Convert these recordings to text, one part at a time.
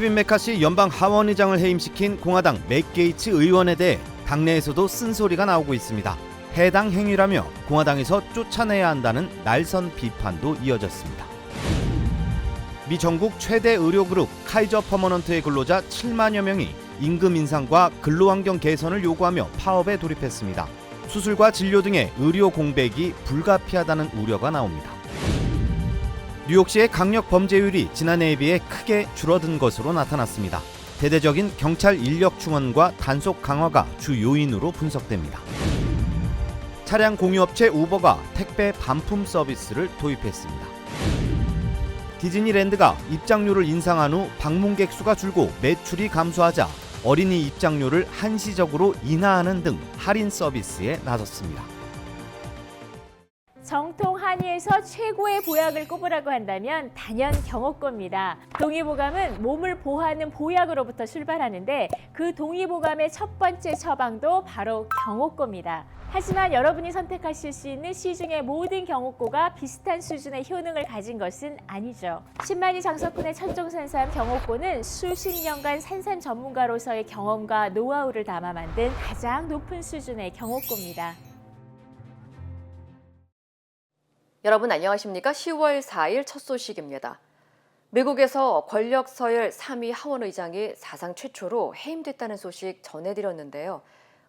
케빈 메카시 연방 하원의장을 해임시킨 공화당 맥 게이츠 의원에 대해 당내에서도 쓴소리가 나오고 있습니다. 해당 행위라며 공화당에서 쫓아내야 한다는 날선 비판도 이어졌습니다. 미 전국 최대 의료그룹 카이저 퍼머넌트의 근로자 7만여 명이 임금 인상과 근로환경 개선을 요구하며 파업에 돌입했습니다. 수술과 진료 등의 의료 공백이 불가피하다는 우려가 나옵니다. 뉴욕시의 강력 범죄율이 지난해에 비해 크게 줄어든 것으로 나타났습니다. 대대적인 경찰 인력 충원과 단속 강화가 주 요인으로 분석됩니다. 차량 공유업체 우버가 택배 반품 서비스를 도입했습니다. 디즈니랜드가 입장료를 인상한 후 방문객 수가 줄고 매출이 감소하자 어린이 입장료를 한시적으로 인하하는 등 할인 서비스에 나섰습니다. 정통 한의에서 최고의 보약을 꼽으라고 한다면 단연 경옥고입니다. 동의보감은 몸을 보호하는 보약으로부터 출발하는데 그 동의보감의 첫 번째 처방도 바로 경옥고입니다. 하지만 여러분이 선택하실 수 있는 시중의 모든 경옥고가 비슷한 수준의 효능을 가진 것은 아니죠. 10만이 장석군의 천종산삼 경옥고는 수십 년간 산삼 전문가로서의 경험과 노하우를 담아 만든 가장 높은 수준의 경옥고입니다. 여러분 안녕하십니까? 10월 4일 첫 소식입니다. 미국에서 권력 서열 3위 하원의장이 사상 최초로 해임됐다는 소식 전해드렸는데요.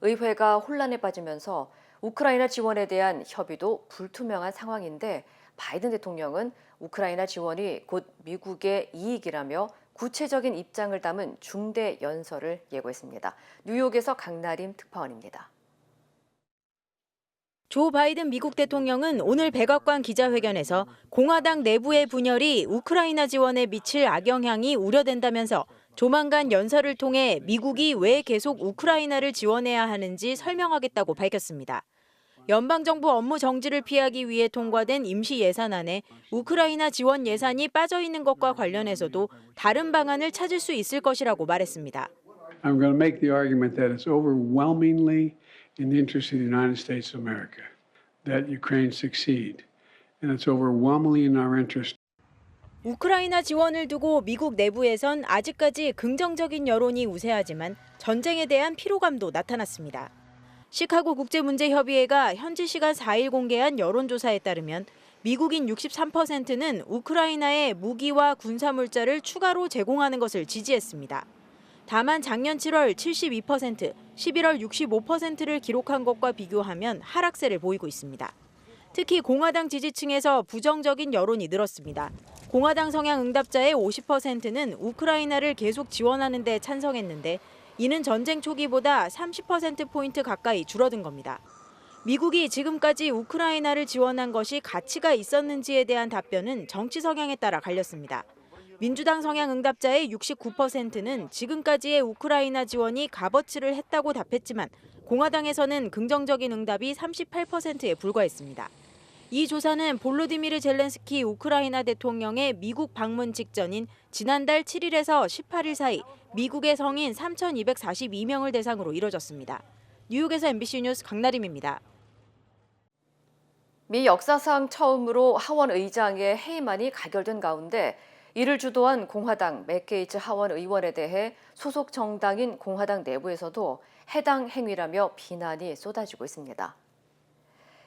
의회가 혼란에 빠지면서 우크라이나 지원에 대한 협의도 불투명한 상황인데 바이든 대통령은 우크라이나 지원이 곧 미국의 이익이라며 구체적인 입장을 담은 중대 연설을 예고했습니다. 뉴욕에서 강나림 특파원입니다. 조 바이든 미국 대통령은 오늘 백악관 기자회견에서 공화당 내부의 분열이 우크라이나 지원에 미칠 악영향이 우려된다면서 조만간 연설을 통해 미국이 왜 계속 우크라이나를 지원해야 하는지 설명하겠다고 밝혔습니다. 연방정부 업무 정지를 피하기 위해 통과된 임시 예산안에 우크라이나 지원 예산이 빠져 있는 것과 관련해서도 다른 방안을 찾을 수 있을 것이라고 말했습니다. I'm going to make the argument that it's overwhelmingly in the interest of the United States of America that Ukraine succeed, and it's overwhelmingly in our interest. 우크라이나 지원을 두고 미국 내부에선 아직까지 긍정적인 여론이 우세하지만 전쟁에 대한 피로감도 나타났습니다. 시카고 국제문제협의회가 현지 시간 4일 공개한 여론조사에 따르면 미국인 63%는 우크라이나에 무기와 군사물자를 추가로 제공하는 것을 지지했습니다. 다만 작년 7월 72%, 11월 65%를 기록한 것과 비교하면 하락세를 보이고 있습니다. 특히 공화당 지지층에서 부정적인 여론이 늘었습니다. 공화당 성향 응답자의 50%는 우크라이나를 계속 지원하는 데 찬성했는데 이는 전쟁 초기보다 30%포인트 가까이 줄어든 겁니다. 미국이 지금까지 우크라이나를 지원한 것이 가치가 있었는지에 대한 답변은 정치 성향에 따라 갈렸습니다. 민주당 성향 응답자의 69%는 지금까지의 우크라이나 지원이 값어치를 했다고 답했지만 공화당에서는 긍정적인 응답이 38%에 불과했습니다. 이 조사는 볼로디미르 젤렌스키 우크라이나 대통령의 미국 방문 직전인 지난달 7일에서 18일 사이 미국의 성인 3,242명을 대상으로 이뤄졌습니다. 뉴욕에서 MBC 뉴스 강나림입니다. 미 역사상 처음으로 하원 의장의 해임안이 가결된 가운데 이를 주도한 공화당 맥 게이츠 하원 의원에 대해 소속 정당인 공화당 내부에서도 해당 행위라며 비난이 쏟아지고 있습니다.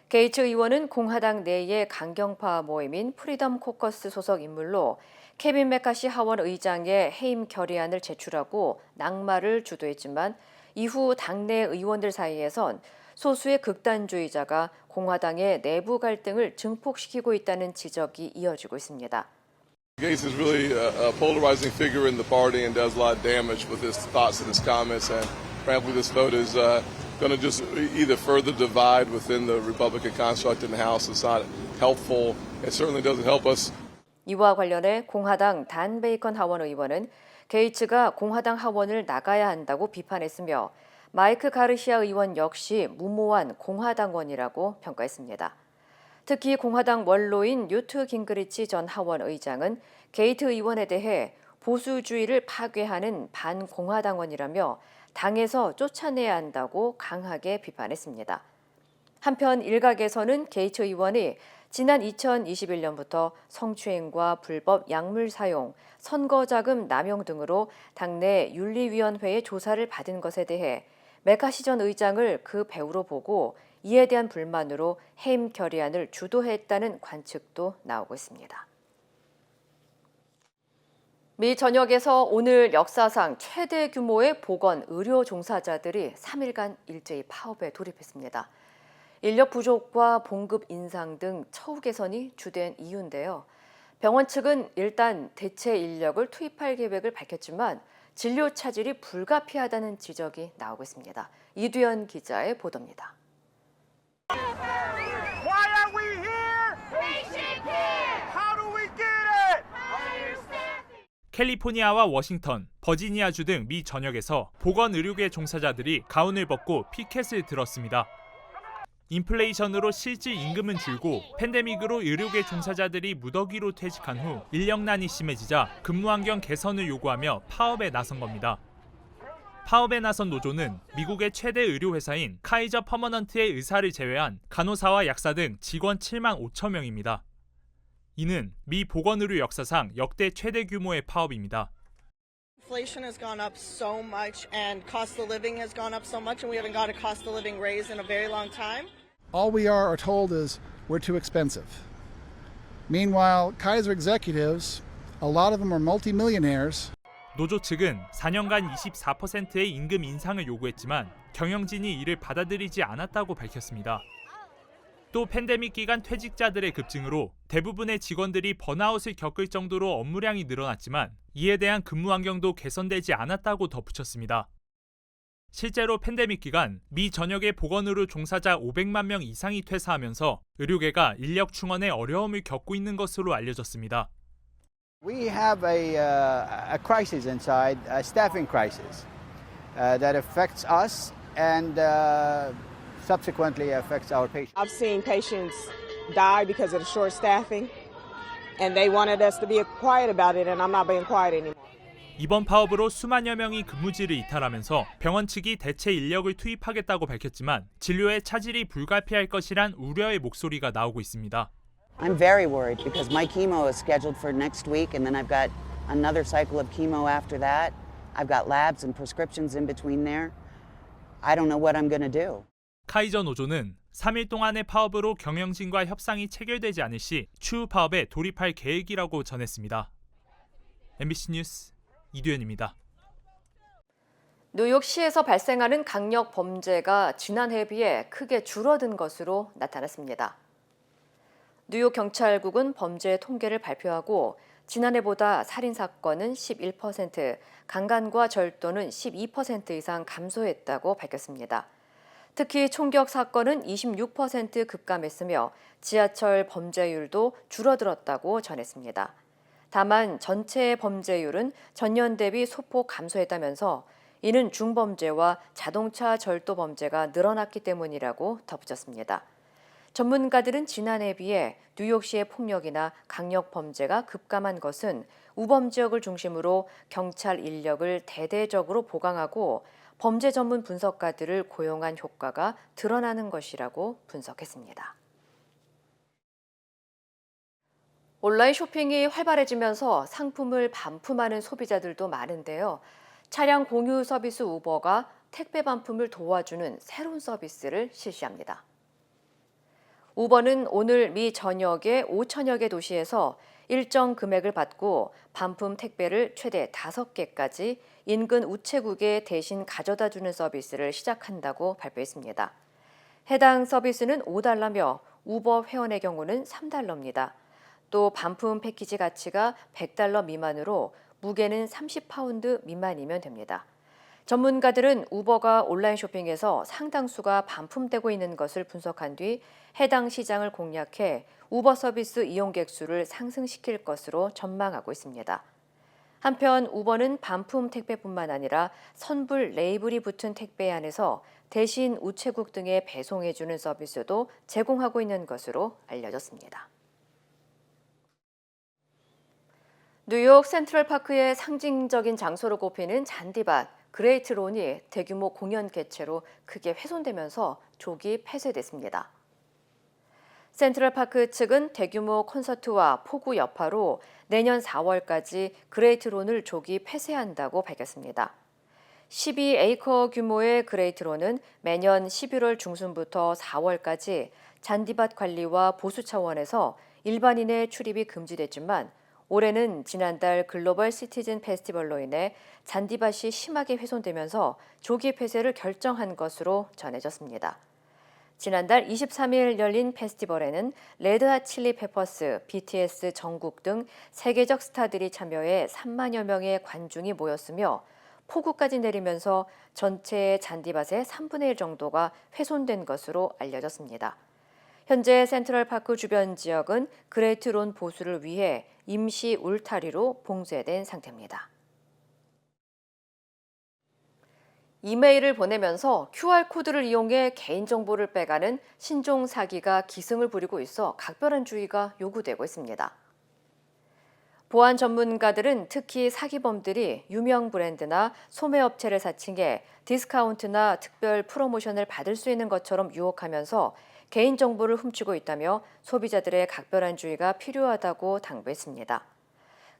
게이츠 의원은 공화당 내의 강경파 모임인 프리덤 코커스 소속 인물로 케빈 메카시 하원 의장의 해임 결의안을 제출하고 낙마를 주도했지만 이후 당내 의원들 사이에선 소수의 극단주의자가 공화당의 내부 갈등을 증폭시키고 있다는 지적이 이어지고 있습니다. Gates is really a polarizing figure in the party and does a lot of damage with his thoughts and his comments. And frankly, this vote is going to just either further divide within the Republican construct in the House. It's not helpful. It certainly doesn't help us. 이와 관련해 공화당 단 베이컨 하원 의원은 게이츠가 공화당 하원을 나가야 한다고 비판했으며 마이크 가르시아 의원 역시 무모한 공화당원이라고 평가했습니다. 특히 공화당 원로인 뉴트 깅그리치 전 하원 의장은 게이트 의원에 대해 보수주의를 파괴하는 반공화당원이라며 당에서 쫓아내야 한다고 강하게 비판했습니다. 한편 일각에서는 게이츠 의원이 지난 2021년부터 성추행과 불법 약물 사용, 선거자금 남용 등으로 당내 윤리위원회의 조사를 받은 것에 대해 메카시 전 의장을 그 배우로 보고 이에 대한 불만으로 해임 결의안을 주도했다는 관측도 나오고 있습니다. 미 전역에서 오늘 역사상 최대 규모의 보건 의료 종사자들이 3일간 일제히 파업에 돌입했습니다. 인력 부족과 봉급 인상 등 처우 개선이 주된 이유인데요. 병원 측은 일단 대체 인력을 투입할 계획을 밝혔지만 진료 차질이 불가피하다는 지적이 나오고 있습니다. 이두현 기자의 보도입니다. Why are we here? Patient care. How do we get it? Higher staffing. 캘리포니아와 워싱턴, 버지니아주 등 미 전역에서 보건 의료계 종사자들이 가운을 벗고 피켓을 들었습니다. 인플레이션으로 실질 임금은 줄고 팬데믹으로 의료계 종사자들이 무더기로 퇴직한 후 인력난이 심해지자 근무 환경 개선을 요구하며 파업에 나선 겁니다. 파업에 나선 노조는 미국의 최대 의료회사인 카이저 퍼머넌트의 의사를 제외한 간호사와 약사 등 직원 7만 5천 명입니다. 이는 미 보건의료 역사상 역대 최대 규모의 파업입니다. Inflation has gone up so much and cost of living has gone up so much and we haven't got a cost of living raise in a very long time. All we are told is we're too expensive. Meanwhile, Kaiser executives, a lot of them are multimillionaires. 노조 측은 4년간 24%의 임금 인상을 요구했지만 경영진이 이를 받아들이지 않았다고 밝혔습니다. 또 팬데믹 기간 퇴직자들의 급증으로 대부분의 직원들이 번아웃을 겪을 정도로 업무량이 늘어났지만 이에 대한 근무 환경도 개선되지 않았다고 덧붙였습니다. 실제로 팬데믹 기간 미 전역의 보건의료 종사자 500만 명 이상이 퇴사하면서 의료계가 인력 충원에 어려움을 겪고 있는 것으로 알려졌습니다. We have a crisis inside, a staffing crisis that affects us and subsequently affects our patients. I've seen patients die because of the short staffing and they wanted us to be quiet about it and I'm not being quiet anymore. 이번 파업으로 수만여 명이 근무지를 이탈하면서 병원 측이 대체 인력을 투입하겠다고 밝혔지만 진료에 차질이 불가피할 것이란 우려의 목소리가 나오고 있습니다. I'm very worried because my chemo is scheduled for next week and then I've got another cycle of chemo after that. I've got labs and prescriptions in between there. I don't know what I'm going to do. 카이저 노조는 3일 동안의 파업으로 경영진과 협상이 체결되지 않을 시 추후 파업에 돌입할 계획이라고 전했습니다. MBC 뉴스 이두현입니다. 뉴욕시에서 발생하는 강력 범죄가 지난해에 비해 크게 줄어든 것으로 나타났습니다. 뉴욕 경찰국은 범죄 통계를 발표하고 지난해보다 살인사건은 11%, 강간과 절도는 12% 이상 감소했다고 밝혔습니다. 특히 총격 사건은 26% 급감했으며 지하철 범죄율도 줄어들었다고 전했습니다. 다만 전체 범죄율은 전년 대비 소폭 감소했다면서 이는 중범죄와 자동차 절도 범죄가 늘어났기 때문이라고 덧붙였습니다. 전문가들은 지난해에 비해 뉴욕시의 폭력이나 강력 범죄가 급감한 것은 우범 지역을 중심으로 경찰 인력을 대대적으로 보강하고 범죄 전문 분석가들을 고용한 효과가 드러나는 것이라고 분석했습니다. 온라인 쇼핑이 활발해지면서 상품을 반품하는 소비자들도 많은데요. 차량 공유 서비스 우버가 택배 반품을 도와주는 새로운 서비스를 실시합니다. 우버는 오늘 미 전역의 5천여 개 도시에서 일정 금액을 받고 반품 택배를 최대 5개까지 인근 우체국에 대신 가져다주는 서비스를 시작한다고 발표했습니다. 해당 서비스는 $5며 우버 회원의 경우는 $3입니다. 또 반품 패키지 가치가 $100 미만으로 무게는 30파운드 미만이면 됩니다. 전문가들은 우버가 온라인 쇼핑에서 상당수가 반품되고 있는 것을 분석한 뒤 해당 시장을 공략해 우버 서비스 이용객 수를 상승시킬 것으로 전망하고 있습니다. 한편 우버는 반품 택배뿐만 아니라 선불 레이블이 붙은 택배 안에서 대신 우체국 등에 배송해주는 서비스도 제공하고 있는 것으로 알려졌습니다. 뉴욕 센트럴파크의 상징적인 장소로 꼽히는 잔디밭 그레이트 론이 대규모 공연 개최로 크게 훼손되면서 조기 폐쇄됐습니다. 센트럴파크 측은 대규모 콘서트와 폭우 여파로 내년 4월까지 그레이트론을 조기 폐쇄한다고 밝혔습니다. 12에이커 규모의 그레이트론은 매년 11월 중순부터 4월까지 잔디밭 관리와 보수 차원에서 일반인의 출입이 금지됐지만 올해는 지난달 글로벌 시티즌 페스티벌로 인해 잔디밭이 심하게 훼손되면서 조기 폐쇄를 결정한 것으로 전해졌습니다. 지난달 23일 열린 페스티벌에는 레드핫 칠리 페퍼스, BTS 정국 등 세계적 스타들이 참여해 3만여 명의 관중이 모였으며 폭우까지 내리면서 전체 잔디밭의 3분의 1 정도가 훼손된 것으로 알려졌습니다. 현재 센트럴파크 주변 지역은 그레이트론 보수를 위해 임시 울타리로 봉쇄된 상태입니다. 이메일을 보내면서 QR코드를 이용해 개인정보를 빼가는 신종 사기가 기승을 부리고 있어 각별한 주의가 요구되고 있습니다. 보안 전문가들은 특히 사기범들이 유명 브랜드나 소매업체를 사칭해 디스카운트나 특별 프로모션을 받을 수 있는 것처럼 유혹하면서 개인정보를 훔치고 있다며 소비자들의 각별한 주의가 필요하다고 당부했습니다.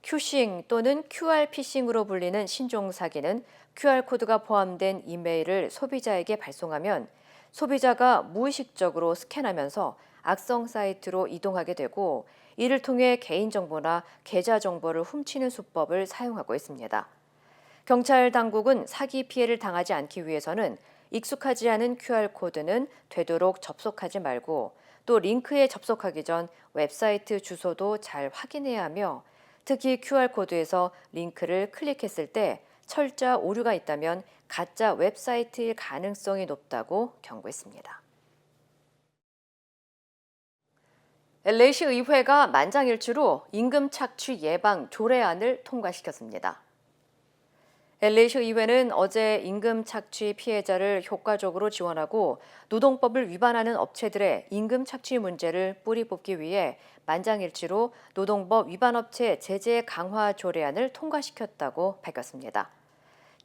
큐싱 또는 QR피싱으로 불리는 신종 사기는 QR코드가 포함된 이메일을 소비자에게 발송하면 소비자가 무의식적으로 스캔하면서 악성 사이트로 이동하게 되고 이를 통해 개인정보나 계좌정보를 훔치는 수법을 사용하고 있습니다. 경찰 당국은 사기 피해를 당하지 않기 위해서는 익숙하지 않은 QR코드는 되도록 접속하지 말고 또 링크에 접속하기 전 웹사이트 주소도 잘 확인해야 하며 특히 QR코드에서 링크를 클릭했을 때 철자 오류가 있다면 가짜 웹사이트일 가능성이 높다고 경고했습니다. LA시 의회가 만장일치로 임금 착취 예방 조례안을 통과시켰습니다. LA시 의회는 어제 임금 착취 피해자를 효과적으로 지원하고 노동법을 위반하는 업체들의 임금 착취 문제를 뿌리 뽑기 위해 만장일치로 노동법 위반 업체 제재 강화 조례안을 통과시켰다고 밝혔습니다.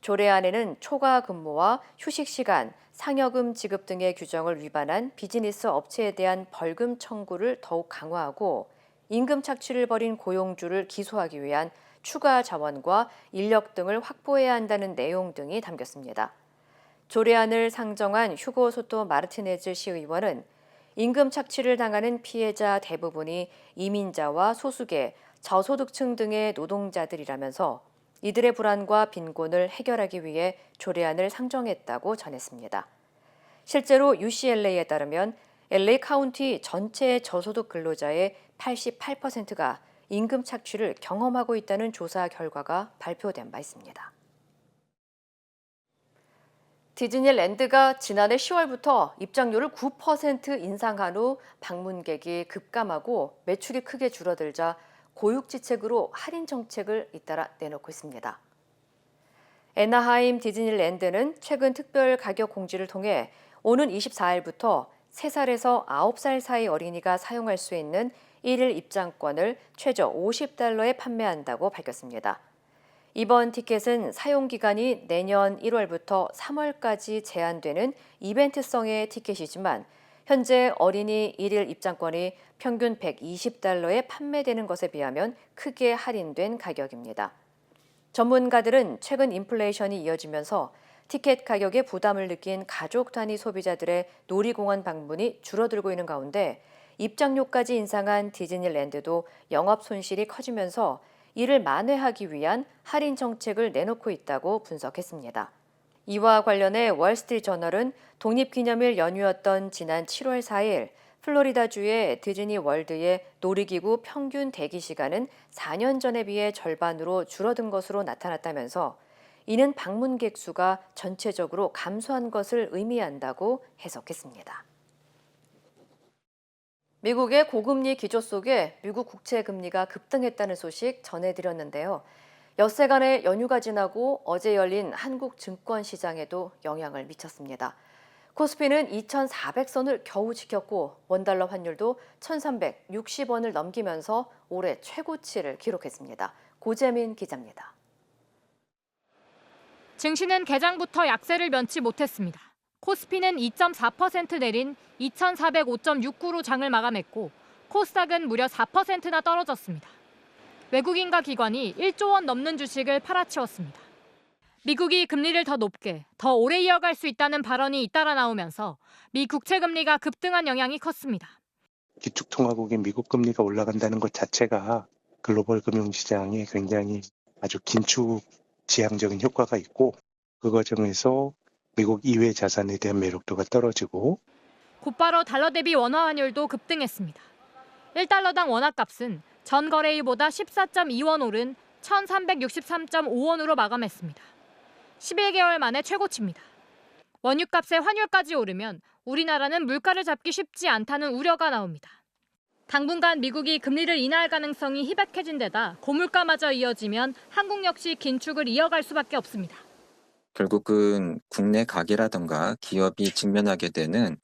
조례안에는 초과 근무와 휴식 시간, 상여금 지급 등의 규정을 위반한 비즈니스 업체에 대한 벌금 청구를 더욱 강화하고 임금 착취를 벌인 고용주를 기소하기 위한 추가 자원과 인력 등을 확보해야 한다는 내용 등이 담겼습니다. 조례안을 상정한 휴고 소토 마르티네즈 시의원은 임금 착취를 당하는 피해자 대부분이 이민자와 소수계, 저소득층 등의 노동자들이라면서 이들의 불안과 빈곤을 해결하기 위해 조례안을 상정했다고 전했습니다. 실제로 UCLA에 따르면 LA 카운티 전체 저소득 근로자의 88%가 임금 착취를 경험하고 있다는 조사 결과가 발표된 바 있습니다. 디즈니랜드가 지난해 10월부터 입장료를 9% 인상한 후 방문객이 급감하고 매출이 크게 줄어들자 고육지책으로 할인 정책을 잇따라 내놓고 있습니다. 애나하임 디즈니랜드는 최근 특별 가격 공지를 통해 오는 24일부터 3살에서 9살 사이 어린이가 사용할 수 있는 1일 입장권을 최저 $50에 판매한다고 밝혔습니다. 이번 티켓은 사용 기간이 내년 1월부터 3월까지 제한되는 이벤트성의 티켓이지만 현재 어린이 1일 입장권이 평균 $120에 판매되는 것에 비하면 크게 할인된 가격입니다. 전문가들은 최근 인플레이션이 이어지면서 티켓 가격에 부담을 느낀 가족 단위 소비자들의 놀이공원 방문이 줄어들고 있는 가운데 입장료까지 인상한 디즈니랜드도 영업 손실이 커지면서 이를 만회하기 위한 할인 정책을 내놓고 있다고 분석했습니다. 이와 관련해 월스트리트저널은 독립기념일 연휴였던 지난 7월 4일 플로리다주의 디즈니 월드의 놀이기구 평균 대기 시간은 4년 전에 비해 절반으로 줄어든 것으로 나타났다면서 이는 방문객 수가 전체적으로 감소한 것을 의미한다고 해석했습니다. 미국의 고금리 기조 속에 미국 국채 금리가 급등했다는 소식 전해드렸는데요. 엿새간의 연휴가 지나고 어제 열린 한국 증권 시장에도 영향을 미쳤습니다. 코스피는 2,400선을 겨우 지켰고 원달러 환율도 1,360원을 넘기면서 올해 최고치를 기록했습니다. 고재민 기자입니다. 증시는 개장부터 약세를 면치 못했습니다. 코스피는 2.4% 내린 2,405.69로 장을 마감했고 코스닥은 무려 4%나 떨어졌습니다. 외국인과 기관이 1조 원 넘는 주식을 팔아치웠습니다. 미국이 금리를 더 높게, 더 오래 이어갈 수 있다는 발언이 잇따라 나오면서 미 국채 금리가 급등한 영향이 컸습니다. 기축통화국인 미국 금리가 올라간다는 것 자체가 글로벌 금융시장에 굉장히 아주 긴축 지향적인 효과가 있고 그 과정에서 미국 이외 자산에 대한 매력도가 떨어지고 곧바로 달러 대비 원화 환율도 급등했습니다. 1달러당 원화값은 전 거래일보다 14.2원 오른 1,363.5원으로 마감했습니다. 11개월 만에 최고치입니다. 원유값에 환율까지 오르면 우리나라는 물가를 잡기 쉽지 않다는 우려가 나옵니다. 당분간 미국이 금리를 인하할 가능성이 희박해진 데다 고물가마저 이어지면 한국 역시 긴축을 이어갈 수밖에 없습니다. 결국은 국내 가계라든가 기업이 직면하게 되는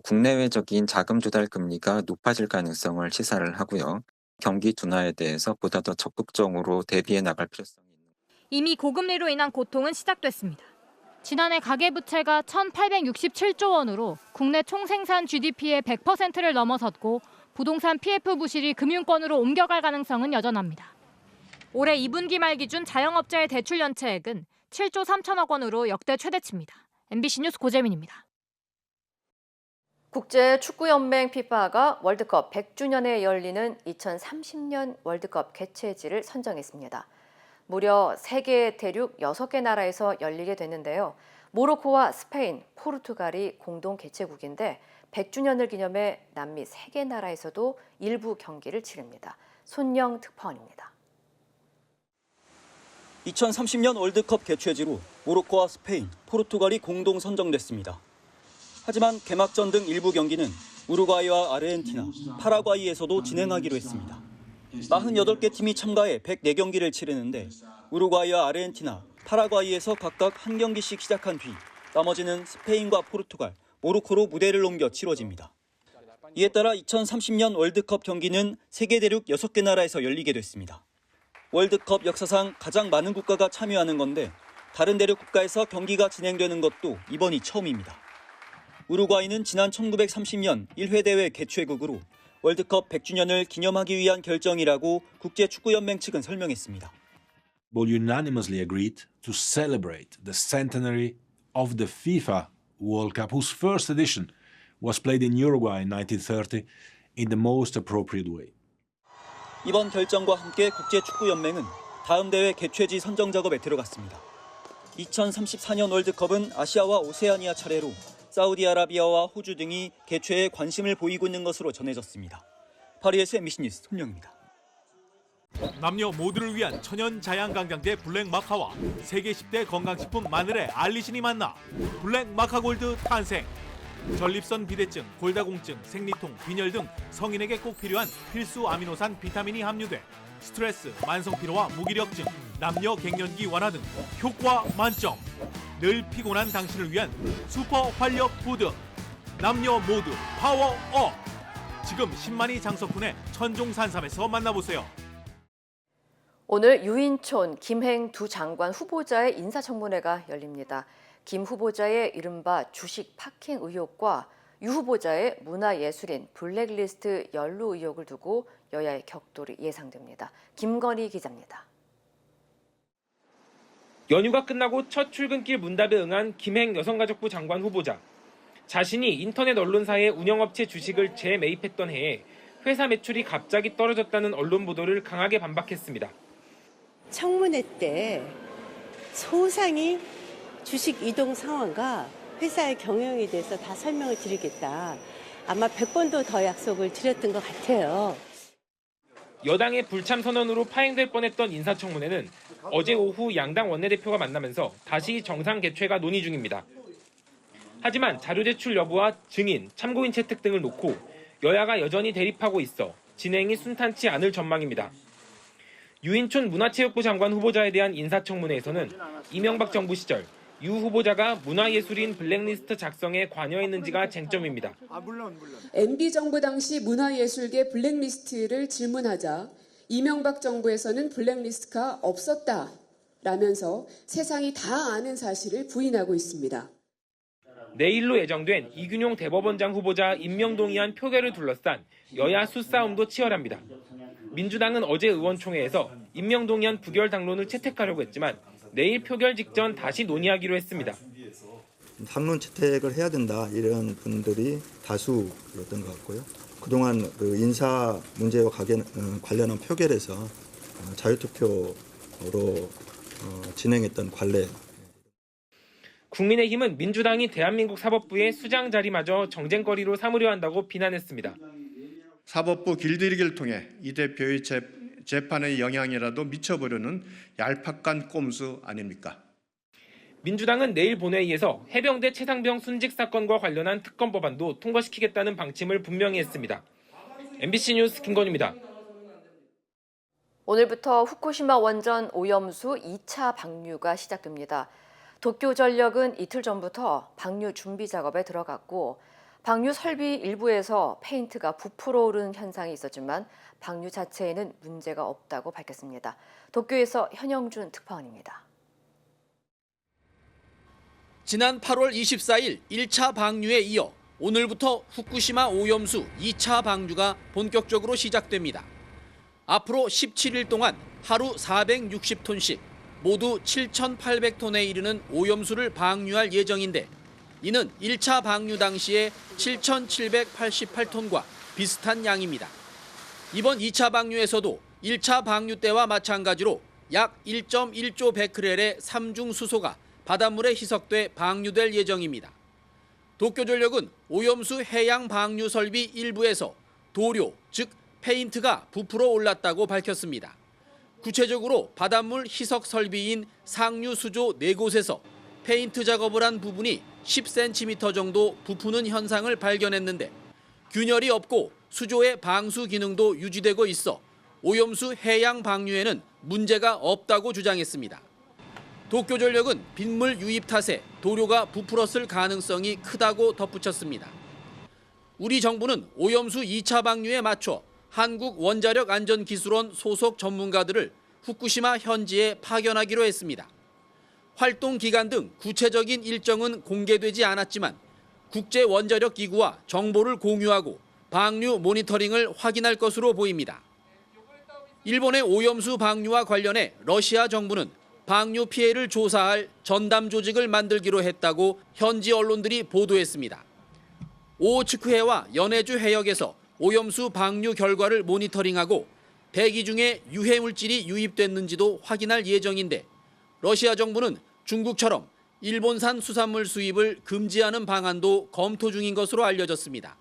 국내외적인 자금 조달 금리가 높아질 가능성을 시사를 하고요. 경기 둔화에 대해서 보다 더 적극적으로 대비해 나갈 필요성이 있는. 이미 고금리로 인한 고통은 시작됐습니다. 지난해 가계부채가 1,867조 원으로 국내 총생산 GDP의 100%를 넘어섰고 부동산 PF 부실이 금융권으로 옮겨갈 가능성은 여전합니다. 올해 2분기 말 기준 자영업자의 대출 연체액은 7조 3천억 원으로 역대 최대치입니다. MBC 뉴스 고재민입니다. 국제축구연맹 FIFA가 월드컵 100주년에 열리는 2030년 월드컵 개최지를 선정했습니다. 무려 3개 대륙 6개 나라에서 열리게 되는데요. 모로코와 스페인, 포르투갈이 공동 개최국인데 100주년을 기념해 남미 3개 나라에서도 일부 경기를 치릅니다. 손영 특파원입니다. 2030년 월드컵 개최지로 모로코와 스페인, 포르투갈이 공동 선정됐습니다. 하지만 개막전 등 일부 경기는 우루과이와 아르헨티나, 파라과이에서도 진행하기로 했습니다. 48개 팀이 참가해 104경기를 치르는데 우루과이와 아르헨티나, 파라과이에서 각각 한 경기씩 시작한 뒤 나머지는 스페인과 포르투갈, 모로코로 무대를 옮겨 치러집니다. 이에 따라 2030년 월드컵 경기는 세계 대륙 6개 나라에서 열리게 됐습니다. 월드컵 역사상 가장 많은 국가가 참여하는 건데 다른 대륙 국가에서 경기가 진행되는 것도 이번이 처음입니다. 우루과이는 지난 1930년 1회 대회 개최국으로 월드컵 100주년을 기념하기 위한 결정이라고 국제축구연맹 측은 설명했습니다. Both unanimously agreed to celebrate the centenary of the FIFA World Cup, whose first edition was played in Uruguay in 1930 in the most appropriate way. 이번 결정과 함께 국제축구연맹은 다음 대회 개최지 선정 작업에 들어갔습니다. 2034년 월드컵은 아시아와 오세아니아 차례로 사우디아라비아와 호주 등이 개최에 관심을 보이고 있는 것으로 전해졌습니다. 파리에서 MBC 뉴스 손영입니다. 남녀 모두를 위한 천연 자양강장제 블랙마카와 세계 10대 건강식품 마늘의 알리신이 만나 블랙마카골드 탄생. 전립선 비대증, 골다공증, 생리통, 빈혈 등 성인에게 꼭 필요한 필수 아미노산 비타민이 함유돼 스트레스, 만성피로와 무기력증, 남녀 갱년기 완화 등 효과 만점. 늘 피곤한 당신을 위한 슈퍼 활력 푸드. 남녀 모두 파워업. 지금 신만이 장석훈의 천종산삼에서 만나보세요. 오늘 유인촌, 김행 두 장관 후보자의 인사청문회가 열립니다. 김 후보자의 이른바 주식 파킹 의혹과 유 후보자의 문화예술인 블랙리스트 연루 의혹을 두고 여야의 격돌이 예상됩니다. 김건희 기자입니다. 연휴가 끝나고 첫 출근길 문답에 응한 김행 여성가족부 장관 후보자. 자신이 인터넷 언론사의 운영업체 주식을 재매입했던 해에 회사 매출이 갑자기 떨어졌다는 언론 보도를 강하게 반박했습니다. 청문회 때 소상히 주식 이동 상황과 회사의 경영에 대해서 다 설명을 드리겠다. 아마 100번도 더 약속을 드렸던 것 같아요. 여당의 불참 선언으로 파행될 뻔했던 인사청문회는 어제 오후 양당 원내대표가 만나면서 다시 정상 개최가 논의 중입니다. 하지만 자료 제출 여부와 증인, 참고인 채택 등을 놓고 여야가 여전히 대립하고 있어 진행이 순탄치 않을 전망입니다. 유인촌 문화체육부 장관 후보자에 대한 인사청문회에서는 이명박 정부 시절 유 후보자가 문화예술인 블랙리스트 작성에 관여했는지가 쟁점입니다. MB 정부 당시 문화예술계 블랙리스트를 질문하자 이명박 정부에서는 블랙리스트가 없었다라면서 세상이 다 아는 사실을 부인하고 있습니다. 내일로 예정된 이균용 대법원장 후보자 임명동의안 표결을 둘러싼 여야 수싸움도 치열합니다. 민주당은 어제 의원총회에서 임명동의안 부결 당론을 채택하려고 했지만 내일 표결 직전 다시 논의하기로 했습니다. 당론 채택을 해야 된다 이런 분들이 다수였던 것 같고요. 그동안 그 인사 문제와 관련한 표결에서 자유투표로 진행했던 관례. 국민의힘은 민주당이 대한민국 사법부의 수장 자리마저 정쟁거리로 삼으려 한다고 비난했습니다. 사법부 길들이기를 통해 이 대표의 재판의 영향이라도 미쳐보려는 얄팍한 꼼수 아닙니까? 민주당은 내일 본회의에서 해병대 최상병 순직 사건과 관련한 특검 법안도 통과시키겠다는 방침을 분명히 했습니다. MBC 뉴스 김건우입니다. 오늘부터 후쿠시마 원전 오염수 2차 방류가 시작됩니다. 도쿄전력은 이틀 전부터 방류 준비 작업에 들어갔고 방류 설비 일부에서 페인트가 부풀어 오르는 현상이 있었지만 방류 자체에는 문제가 없다고 밝혔습니다. 도쿄에서 현영준 특파원입니다. 지난 8월 24일 1차 방류에 이어 오늘부터 후쿠시마 오염수 2차 방류가 본격적으로 시작됩니다. 앞으로 17일 동안 하루 460톤씩 모두 7,800톤에 이르는 오염수를 방류할 예정인데 이는 1차 방류 당시의 7,788톤과 비슷한 양입니다. 이번 2차 방류에서도 1차 방류 때와 마찬가지로 약 1.1조 베크렐의 삼중 수소가 바닷물에 희석돼 방류될 예정입니다. 도쿄전력은 오염수 해양 방류 설비 일부에서 도료, 즉 페인트가 부풀어 올랐다고 밝혔습니다. 구체적으로 바닷물 희석 설비인 상류 수조 4곳에서 페인트 작업을 한 부분이 10cm 정도 부푸는 현상을 발견했는데 균열이 없고 수조의 방수 기능도 유지되고 있어 오염수 해양 방류에는 문제가 없다고 주장했습니다. 도쿄전력은 빗물 유입 탓에 도료가 부풀었을 가능성이 크다고 덧붙였습니다. 우리 정부는 오염수 2차 방류에 맞춰 한국원자력안전기술원 소속 전문가들을 후쿠시마 현지에 파견하기로 했습니다. 활동 기간 등 구체적인 일정은 공개되지 않았지만 국제원자력기구와 정보를 공유하고 방류 모니터링을 확인할 것으로 보입니다. 일본의 오염수 방류와 관련해 러시아 정부는 방류 피해를 조사할 전담 조직을 만들기로 했다고 현지 언론들이 보도했습니다. 오호츠크해와 연해주 해역에서 오염수 방류 결과를 모니터링하고 대기 중에 유해 물질이 유입됐는지도 확인할 예정인데 러시아 정부는 중국처럼 일본산 수산물 수입을 금지하는 방안도 검토 중인 것으로 알려졌습니다.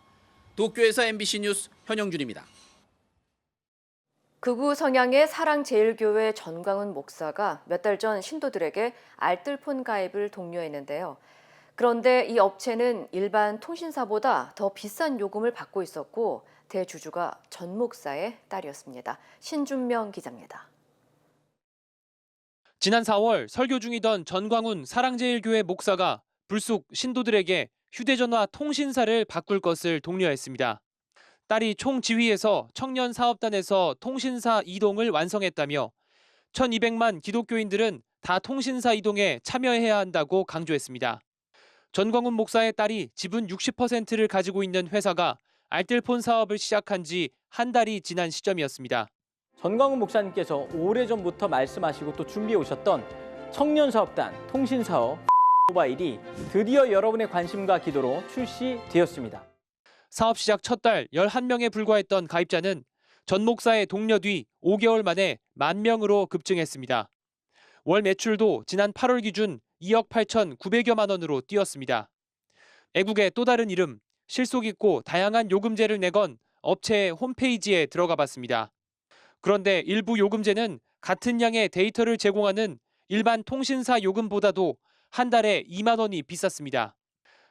도쿄에서 MBC 뉴스 현영준입니다. 극우 성향의 사랑제일교회 전광훈 목사가 몇 달 전 신도들에게 알뜰폰 가입을 독려했는데요. 그런데 이 업체는 일반 통신사보다 더 비싼 요금을 받고 있었고 대주주가 전 목사의 딸이었습니다. 신준명 기자입니다. 지난 4월 설교 중이던 전광훈 사랑제일교회 목사가 불쑥 신도들에게 휴대전화 통신사를 바꿀 것을 독려했습니다. 딸이 총지휘에서 청년사업단에서 통신사 이동을 완성했다며 1200만 기독교인들은 다 통신사 이동에 참여해야 한다고 강조했습니다. 전광훈 목사의 딸이 지분 60%를 가지고 있는 회사가 알뜰폰 사업을 시작한 지 한 달이 지난 시점이었습니다. 전광훈 목사님께서 오래전부터 말씀하시고 또 준비해 오셨던 청년사업단 통신사업 모바일이 드디어 여러분의 관심과 기도로 출시되었습니다. 사업 시작 첫 달 11명에 불과했던 가입자는 전 목사의 독려 뒤 5개월 만에 10,000명으로 급증했습니다. 월 매출도 지난 8월 기준 2억 8,900여만 원으로 뛰었습니다. 애국의 또 다른 이름, 실속 있고 다양한 요금제를 내건 업체의 홈페이지에 들어가 봤습니다. 그런데 일부 요금제는 같은 양의 데이터를 제공하는 일반 통신사 요금보다도 한 달에 2만 원이 비쌌습니다.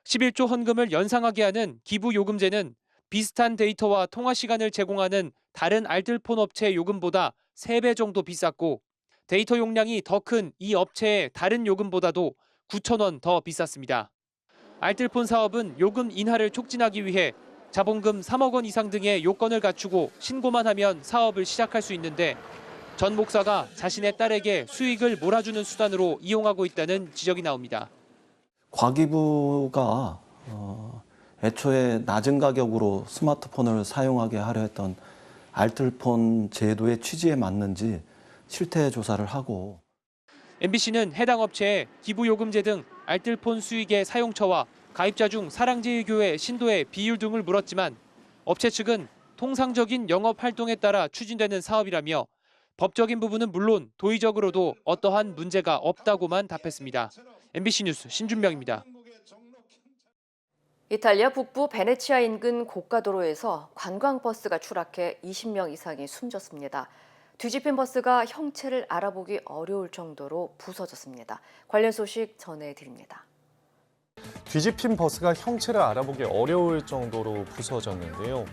11조 헌금을 연상하게 하는 기부 요금제는 비슷한 데이터와 통화 시간을 제공하는 다른 알뜰폰 업체 요금보다 3배 정도 비쌌고 데이터 용량이 더 큰 이 업체의 다른 요금보다도 9,000원 더 비쌌습니다. 알뜰폰 사업은 요금 인하를 촉진하기 위해 자본금 3억 원 이상 등의 요건을 갖추고 신고만 하면 사업을 시작할 수 있는데 전 목사가 자신의 딸에게 수익을 몰아주는 수단으로 이용하고 있다는 지적이 나옵니다. 과기부가 애초에 낮은 가격으로 스마트폰을 사용하게 하려 했던 알뜰폰 제도의 취지에 맞는지 실태 조사를 하고 MBC는 해당 업체에 기부요금제 등 알뜰폰 수익의 사용처와 가입자 중 사랑제일교회 신도의 비율 등을 물었지만 업체 측은 통상적인 영업 활동에 따라 추진되는 사업이라며 법적인 부분은 물론 도의적으로도 어떠한 문제가 없다고만 답했습니다. MBC 뉴스 신준명입니다. 이탈리아 북부 베네치아 인근 고가도로에서 관광버스가 추락해 20명 이상이 숨졌습니다. 뒤집힌 버스가 형체를 알아보기 어려울 정도로 부서졌습니다. 관련 소식 전해드립니다. 뒤집힌 버스가 형체를 알아보기 어려울 정도로 부서졌는데요.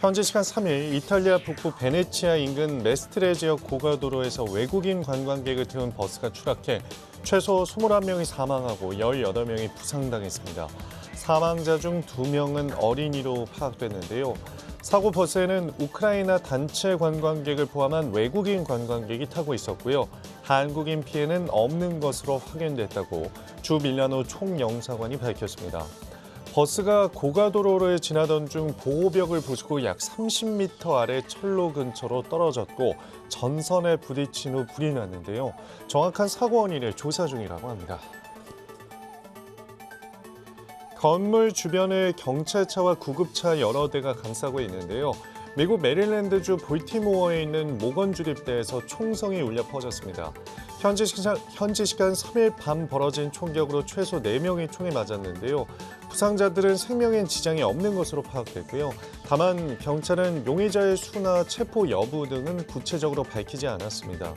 현지 시간 3일 이탈리아 북부 베네치아 인근 메스트레 지역 고가도로에서 외국인 관광객을 태운 버스가 추락해 최소 21명이 사망하고 18명이 부상당했습니다. 사망자 중 2명은 어린이로 파악됐는데요. 사고 버스에는 우크라이나 단체 관광객을 포함한 외국인 관광객이 타고 있었고요. 한국인 피해는 없는 것으로 확인됐다고 주 밀라노 총영사관이 밝혔습니다. 버스가 고가도로를 지나던 중 보호벽을 부수고 약 30m 아래 철로 근처로 떨어졌고 전선에 부딪힌 후 불이 났는데요. 정확한 사고 원인을 조사 중이라고 합니다. 건물 주변을 경찰차와 구급차 여러 대가 감싸고 있는데요. 미국 메릴랜드주 볼티모어에 있는 모건 주립대에서 총성이 울려 퍼졌습니다. 현지 시간 3일 밤 벌어진 총격으로 최소 4명이 총에 맞았는데요. 부상자들은 생명엔 지장이 없는 것으로 파악됐고요. 다만 경찰은 용의자의 수나 체포 여부 등은 구체적으로 밝히지 않았습니다.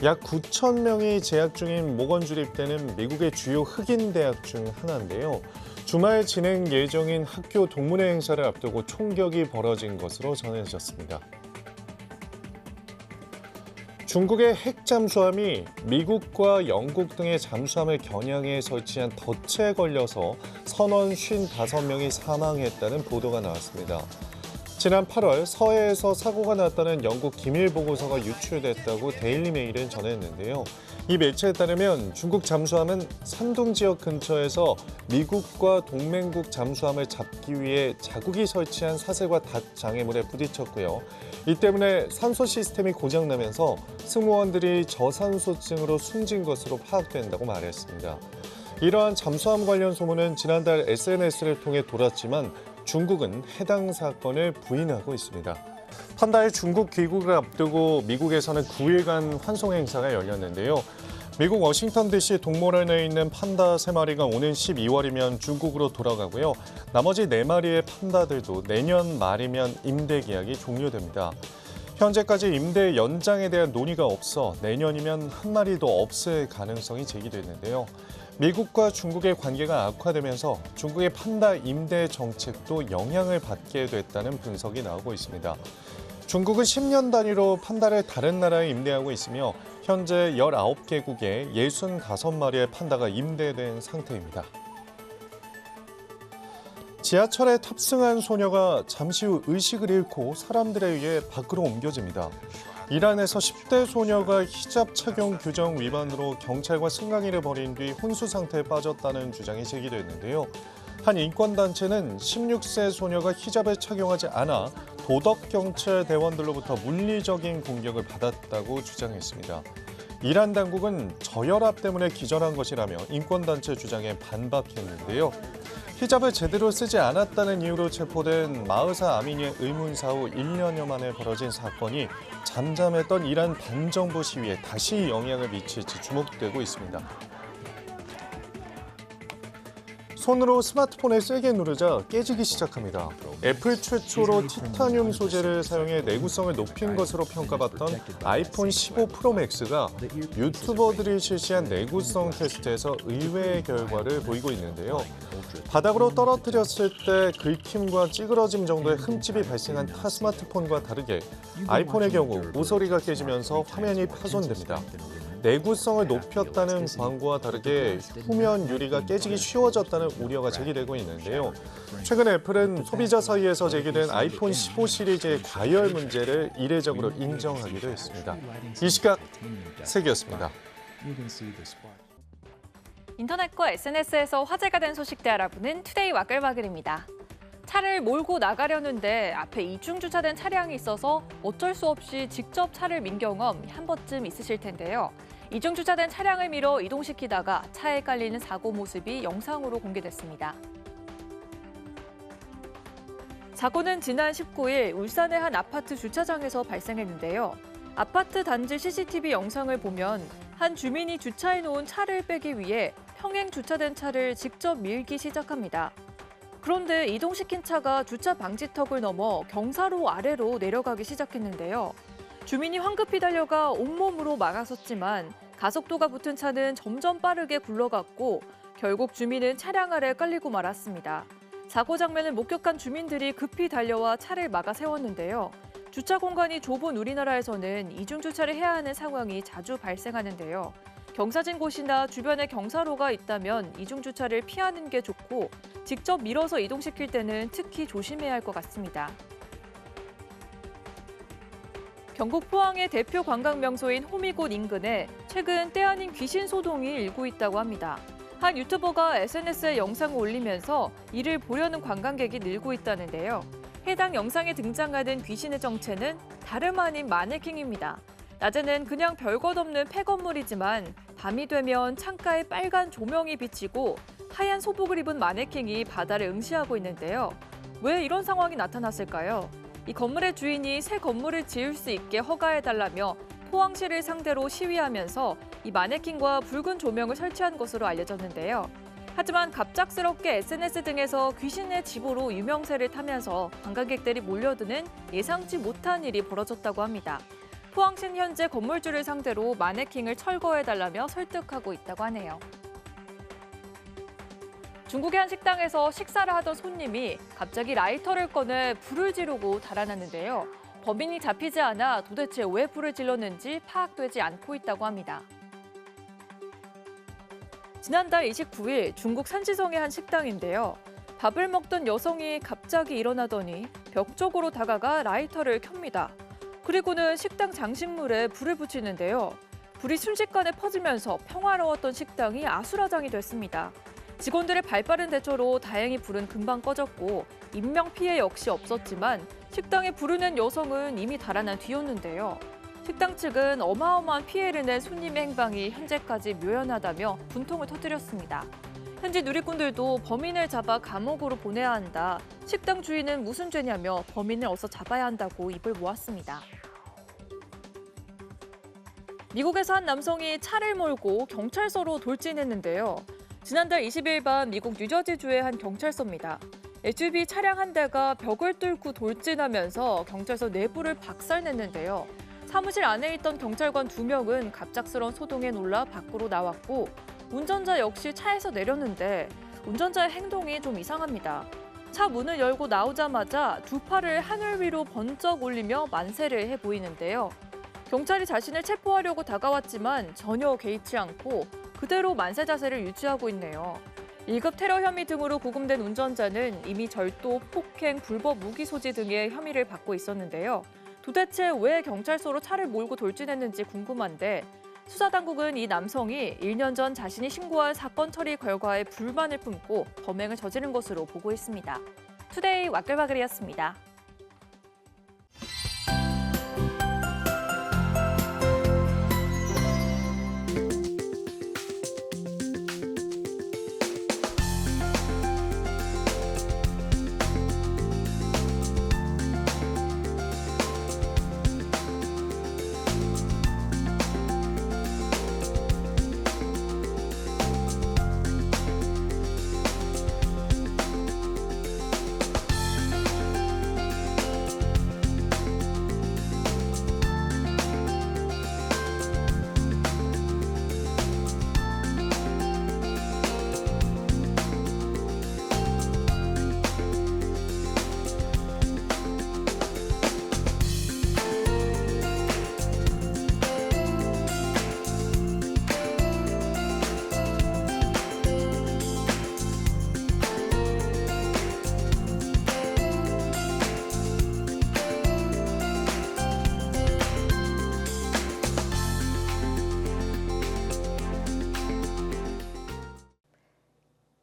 약 9천 명이 재학 중인 모건 주립대는 미국의 주요 흑인 대학 중 하나인데요. 주말 진행 예정인 학교 동문회 행사를 앞두고 총격이 벌어진 것으로 전해졌습니다. 중국의 핵 잠수함이 미국과 영국 등의 잠수함을 겨냥해 설치한 덫에 걸려서 선원 55명이 사망했다는 보도가 나왔습니다. 지난 8월 서해에서 사고가 났다는 영국 기밀 보고서가 유출됐다고 데일리 메일은 전했는데요. 이 매체에 따르면 중국 잠수함은 산둥 지역 근처에서 미국과 동맹국 잠수함을 잡기 위해 자국이 설치한 사슬과 닷 장애물에 부딪혔고요. 이 때문에 산소 시스템이 고장나면서 승무원들이 저산소증으로 숨진 것으로 파악된다고 말했습니다. 이러한 잠수함 관련 소문은 지난달 SNS를 통해 돌았지만 중국은 해당 사건을 부인하고 있습니다. 판다의 중국 귀국을 앞두고 미국에서는 9일간 환송 행사가 열렸는데요. 미국 워싱턴 DC 동물원에 있는 판다 3마리가 오는 12월이면 중국으로 돌아가고요. 나머지 4마리의 판다들도 내년 말이면 임대 계약이 종료됩니다. 현재까지 임대 연장에 대한 논의가 없어 내년이면 한 마리도 없을 가능성이 제기됐는데요. 미국과 중국의 관계가 악화되면서 중국의 판다 임대 정책도 영향을 받게 됐다는 분석이 나오고 있습니다. 중국은 10년 단위로 판다를 다른 나라에 임대하고 있으며 현재 19개국에 65마리의 판다가 임대된 상태입니다. 지하철에 탑승한 소녀가 잠시 후 의식을 잃고 사람들에 의해 밖으로 옮겨집니다. 이란에서 10대 소녀가 히잡 착용 규정 위반으로 경찰과 승강이를 벌인 뒤 혼수 상태에 빠졌다는 주장이 제기됐는데요. 한 인권단체는 16세 소녀가 히잡을 착용하지 않아 도덕경찰 대원들로부터 물리적인 공격을 받았다고 주장했습니다. 이란 당국은 저혈압 때문에 기절한 것이라며 인권단체 주장에 반박했는데요. 히잡을 제대로 쓰지 않았다는 이유로 체포된 마흐사 아미니의 의문사 후 1년여 만에 벌어진 사건이 잠잠했던 이란 반정부 시위에 다시 영향을 미칠지 주목되고 있습니다. 손으로 스마트폰을 세게 누르자 깨지기 시작합니다. 애플 최초로 티타늄 소재를 사용해 내구성을 높인 것으로 평가받던 아이폰 15 프로 맥스가 유튜버들이 실시한 내구성 테스트에서 의외의 결과를 보이고 있는데요. 바닥으로 떨어뜨렸을 때 긁힘과 찌그러짐 정도의 흠집이 발생한 타 스마트폰과 다르게 아이폰의 경우 모서리가 깨지면서 화면이 파손됩니다. 내구성을 높였다는 광고와 다르게 후면 유리가 깨지기 쉬워졌다는 우려가 제기되고 있는데요. 최근 애플은 소비자 사이에서 제기된 아이폰 15 시리즈의 과열 문제를 이례적으로 인정하기도 했습니다. 이 시각 세계였습니다. 인터넷과 SNS에서 화제가 된 소식들 알아보는 투데이 와글와글입니다. 차를 몰고 나가려는데 앞에 이중 주차된 차량이 있어서 어쩔 수 없이 직접 차를 민 경험 한 번쯤 있으실 텐데요. 이중 주차된 차량을 밀어 이동시키다가 차에 깔리는 사고 모습이 영상으로 공개됐습니다. 사고는 지난 19일 울산의 한 아파트 주차장에서 발생했는데요. 아파트 단지 CCTV 영상을 보면 한 주민이 주차해놓은 차를 빼기 위해 평행 주차된 차를 직접 밀기 시작합니다. 그런데 이동시킨 차가 주차 방지턱을 넘어 경사로 아래로 내려가기 시작했는데요. 주민이 황급히 달려가 온몸으로 막아섰지만 가속도가 붙은 차는 점점 빠르게 굴러갔고 결국 주민은 차량 아래 깔리고 말았습니다. 사고 장면을 목격한 주민들이 급히 달려와 차를 막아 세웠는데요. 주차 공간이 좁은 우리나라에서는 이중 주차를 해야 하는 상황이 자주 발생하는데요. 경사진 곳이나 주변에 경사로가 있다면 이중 주차를 피하는 게 좋고 직접 밀어서 이동시킬 때는 특히 조심해야 할 것 같습니다. 경북 포항의 대표 관광 명소인 호미곶 인근에 최근 때 아닌 귀신 소동이 일고 있다고 합니다. 한 유튜버가 SNS에 영상을 올리면서 이를 보려는 관광객이 늘고 있다는데요. 해당 영상에 등장하는 귀신의 정체는 다름 아닌 마네킹입니다. 낮에는 그냥 별것 없는 폐건물이지만 밤이 되면 창가에 빨간 조명이 비치고 하얀 소복을 입은 마네킹이 바다를 응시하고 있는데요. 왜 이런 상황이 나타났을까요? 이 건물의 주인이 새 건물을 지을 수 있게 허가해달라며 포항시를 상대로 시위하면서 이 마네킹과 붉은 조명을 설치한 것으로 알려졌는데요. 하지만 갑작스럽게 SNS 등에서 귀신의 집으로 유명세를 타면서 관광객들이 몰려드는 예상치 못한 일이 벌어졌다고 합니다. 포항시는 현재 건물주를 상대로 마네킹을 철거해달라며 설득하고 있다고 하네요. 중국의 한 식당에서 식사를 하던 손님이 갑자기 라이터를 꺼내 불을 지르고 달아났는데요. 범인이 잡히지 않아 도대체 왜 불을 질렀는지 파악되지 않고 있다고 합니다. 지난달 29일 중국 산지성의 한 식당인데요. 밥을 먹던 여성이 갑자기 일어나더니 벽 쪽으로 다가가 라이터를 켭니다. 그리고는 식당 장식물에 불을 붙이는데요. 불이 순식간에 퍼지면서 평화로웠던 식당이 아수라장이 됐습니다. 직원들의 발빠른 대처로 다행히 불은 금방 꺼졌고 인명피해 역시 없었지만 식당에 불을 낸 여성은 이미 달아난 뒤였는데요. 식당 측은 어마어마한 피해를 낸 손님의 행방이 현재까지 묘연하다며 분통을 터뜨렸습니다. 현지 누리꾼들도 범인을 잡아 감옥으로 보내야 한다. 식당 주인은 무슨 죄냐며 범인을 어서 잡아야 한다고 입을 모았습니다. 미국에서 한 남성이 차를 몰고 경찰서로 돌진했는데요. 지난달 20일 밤 미국 뉴저지주의 한 경찰서입니다. SUV 차량 한 대가 벽을 뚫고 돌진하면서 경찰서 내부를 박살냈는데요. 사무실 안에 있던 경찰관 2명은 갑작스러운 소동에 놀라 밖으로 나왔고 운전자 역시 차에서 내렸는데 운전자의 행동이 좀 이상합니다. 차 문을 열고 나오자마자 두 팔을 하늘 위로 번쩍 올리며 만세를 해 보이는데요. 경찰이 자신을 체포하려고 다가왔지만 전혀 개의치 않고 그대로 만세 자세를 유지하고 있네요. 1급 테러 혐의 등으로 구금된 운전자는 이미 절도, 폭행, 불법 무기 소지 등의 혐의를 받고 있었는데요. 도대체 왜 경찰서로 차를 몰고 돌진했는지 궁금한데 수사당국은 이 남성이 1년 전 자신이 신고한 사건 처리 결과에 불만을 품고 범행을 저지른 것으로 보고 있습니다. 투데이 와글와글이었습니다.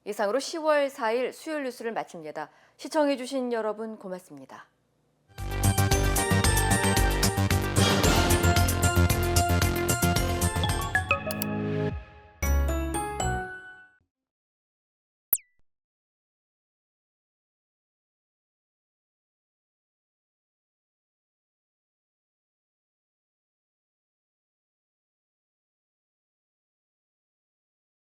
이상으로 10월 4일 수요일 뉴스를 마칩니다. 시청해주신 여러분 고맙습니다.